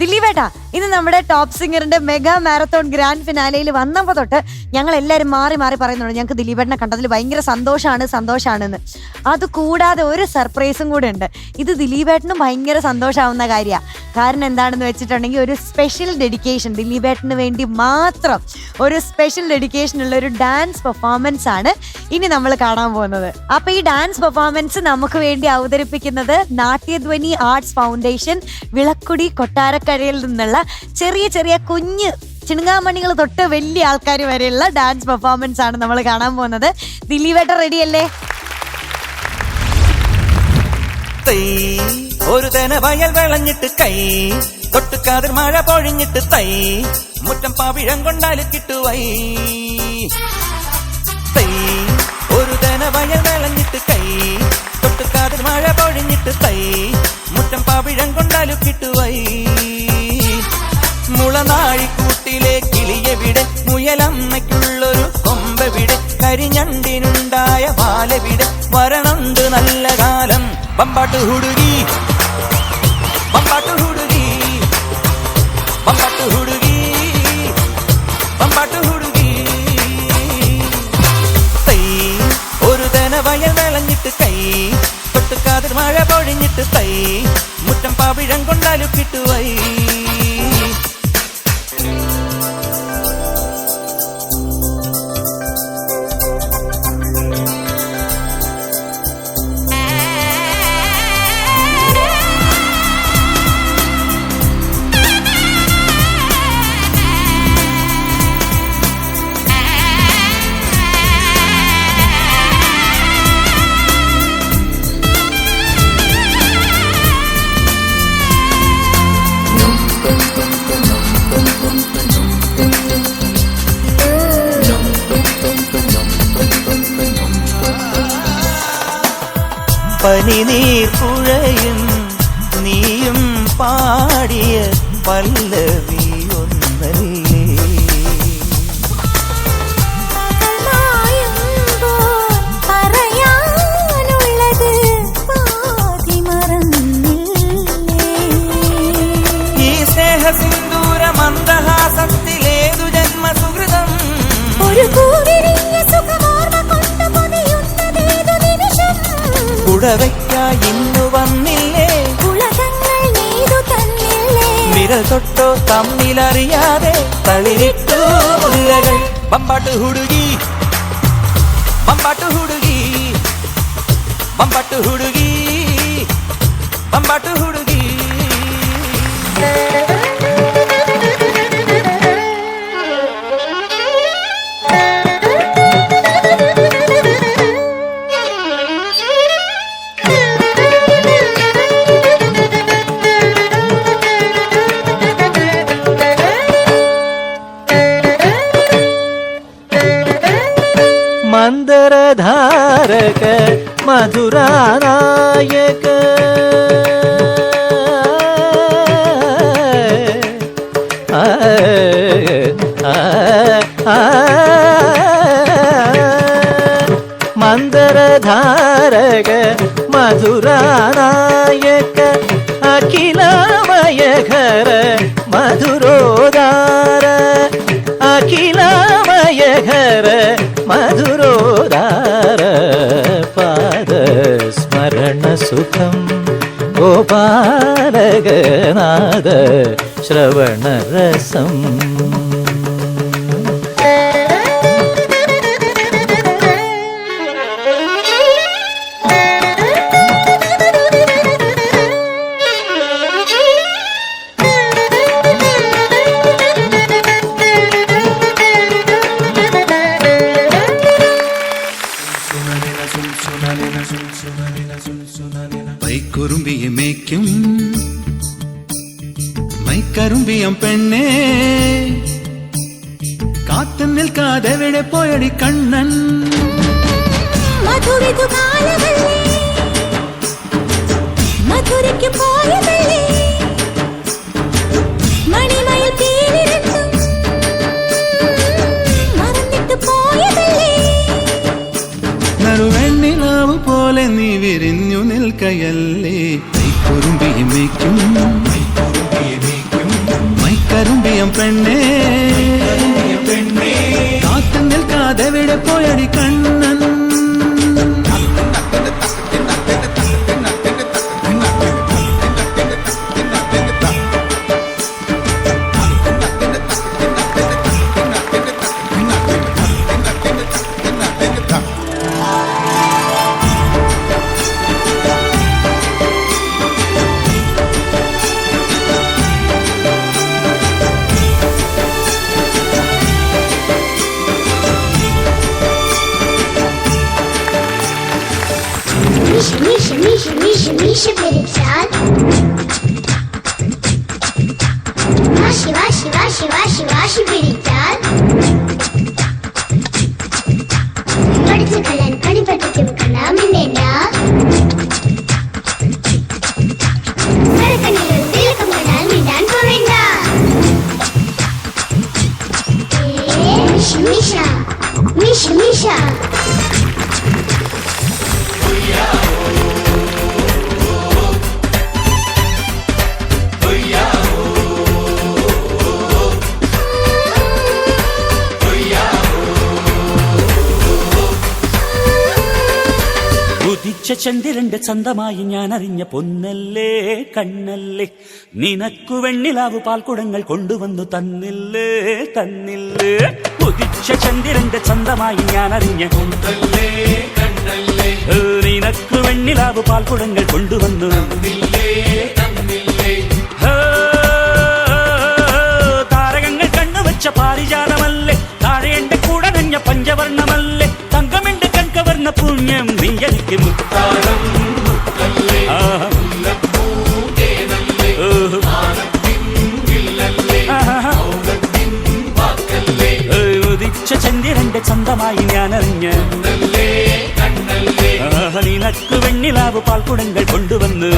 ദിലീപേട്ടാ, ഇന്ന് നമ്മുടെ top സിംഗറിന്റെ mega marathon grand ഫിനാലയിൽ വന്നപ്പോ തൊട്ട് ഞങ്ങൾ എല്ലാവരും മാറി മാറി പറയുന്നുണ്ട് ഞങ്ങൾക്ക് ദിലീപേട്ടനെ കണ്ടതിൽ ഭയങ്കര സന്തോഷാണെന്ന്. അത് കൂടാതെ ഒരു സർപ്രൈസും കൂടെ ഉണ്ട്. ഇത് ദിലീപേട്ടനും ഭയങ്കര സന്തോഷമാവുന്ന കാര്യമാണ്. കാരണം എന്താണെന്ന് വെച്ചിട്ടുണ്ടെങ്കിൽ ഒരു സ്പെഷ്യൽ ഡെഡിക്കേഷൻ, ദിലീപേട്ടന് വേണ്ടി മാത്രം ഒരു സ്പെഷ്യൽ ഡെഡിക്കേഷൻ ഉള്ള ഒരു ഡാൻസ് പെർഫോമൻസ് ആണ് ഇനി നമ്മൾ കാണാൻ പോകുന്നത്. അപ്പൊ ഈ ഡാൻസ് പെർഫോമൻസ് നമുക്ക് വേണ്ടി അവതരിപ്പിക്കുന്നത് നാട്യധ്വനി ആർട്സ് ഫൗണ്ടേഷൻ വിളക്കുടി കൊട്ടാരക്കരയിൽ നിന്നുള്ള ചെറിയ ചെറിയ കുഞ്ഞ് ചിണുങ്ങാമണികൾ തൊട്ട് വലിയ ആൾക്കാർ വരെയുള്ള ഡാൻസ് പെർഫോമൻസ് ആണ് നമ്മൾ കാണാൻ പോകുന്നത്. ദിലീപേട്ടൻ റെഡി അല്ലേ? ഒരു തേന വയൽ വിളഞ്ഞിട്ട് കൈ തൊട്ടുകാതിർ മഴ പൊഴിഞ്ഞിട്ട് തൈ മുറ്റം പാവിഴം കൊണ്ടാല് കിട്ടുവൈ. ഒരു തേന വയൽ വിളഞ്ഞിട്ട് കൈ തൊട്ടുകാതിർ മഴ പൊഴിഞ്ഞിട്ട് തൈ മുറ്റം പാവിഴം കൊണ്ടാലു കിട്ടുവൈ. മുളനാഴിക്കൂട്ടിലെ കിളിയെവിടെ, മുയലമ്മയ്ക്കുള്ളൊരു കൊമ്പെവിടെ, കരിഞ്ഞണ്ടിനുണ്ടായ പാലെവിടെ, വരണുണ്ട് നല്ല കാലം. ബമ്പാട്ട് ഹുടുകി ബമ്പാട്ട് ഹുടുകി ബമ്പാട്ട് ഹുടുകി ബമ്പാട്ട് ഹുടുകി. തൈ ഒരു തന വയൽ വിളഞ്ഞിട്ട് കൈ തൊട്ടുകാതിർ മഴ പൊഴിഞ്ഞിട്ട് തൈ മുറ്റം പാവിഴം കൊണ്ടാലു കിട്ടുവൈ. പനിനീർ പുഴയും നീയും പാടിയ പല്ലവി ഒന്നല്ലേ. ഈ സ്നേഹസിന്ദൂര മന്ദഹാസത്തിലേതു ജന്മസുഹൃതം കുടവയ്ക്കായി ഇന്നു വന്നില്ലേ, വിരൽ തൊട്ടോ തമ്മിലറിയാതെ തളിരിട്ടു മുല്ലകൾ. ബമ്പാട്ട് ഹുടുകി ബമ്പാട്ട് ഹുടുകി ബമ്പാട്ട് ഹുടുകി ബമ്പാട്ട് ഹുടുകി. മന്ദരധാരക മധുരാനായക മന്ദരധാരക മധുരാനായക അഖിലമയഘര മധുരോദാര അഖിലമയഘര മധുരോദാര പാദ സ്മരണ സുഖം ഗോപാലകനാഥ ശ്രവണരസം. പൈക്കുറുമ്പിയെ മേയ്ക്കും മൈക്കറുമ്പിയം പെണ്ണേ, കാത്തു നിൽക്കാതെ എവിടെ പോയടി കണ്ണൻ. മധുരയ്ക്ക് പോയതല്ലേ മണിമയിൽ തീരിരട്ടും മറന്നിട്ട് പോയതല്ലേ. നറുവെണ്ണിലാവ് പോലെ നീ വിരിഞ്ഞു നിൽക്കയല്ലേ. കൈക്കുറുമ്പിയെ മേയ്ക്കും പെണ്ണേ കാത്തു നിൽക്കാതെവിടെ പോയടി കണ്ണൻ Миша, Миша, Миша, Миша, Миша перепсал. Ваши, ваши, ваши, ваши, ваши перепсал. പഠിച്ച കലാൻ പണിപറ്റിക്കും കലാമിന്നേനാ സരക്കണ്ണിൽ തിലക്കം കണ്ടാൽ മിണ്ടാൻ പോവേണ്ട മിഷ മിഷ മിഷ മിഷ ഉദിച്ച ചന്ദ്രന്റെ ചന്തമായി ഞാൻ അറിഞ്ഞ പൊന്നല്ലേ കണ്ണല്ലേ നിനക്കു വെണ്ണിലാവു പാൽക്കുടങ്ങൾ കൊണ്ടുവന്നു തന്നില്ലേ തന്നില്ലേ ഉദിച്ച ചന്ദ്രന്റെ ചന്തമായി ഞാൻ അറിഞ്ഞ പൊന്നല്ലേ കണ്ണല്ലേ നിനക്കു വെണ്ണിലാവു പാൽക്കുടങ്ങൾ കൊണ്ടുവന്നു തന്നില്ലേ തന്നില്ലേ താരകങ്ങൾ കണ്ണുവച്ച പാരിജാതമല്ലേ താഴെ എന്റെ കൂടെ നഞ്ഞ പഞ്ചവർണ്ണമല്ലേ തങ്കമെന്റെ കൺകവർണ്ണ പുണ്യം നീ എനിക്ക് മുത്താരം ഉദിച്ച ചന്ദ്രന്റെ ചന്തമായി ഞാൻ അറിഞ്ഞ നിനക്ക് വെണ്ണിലാവ് പാൽക്കുടങ്ങൾ കൊണ്ടുവന്ന്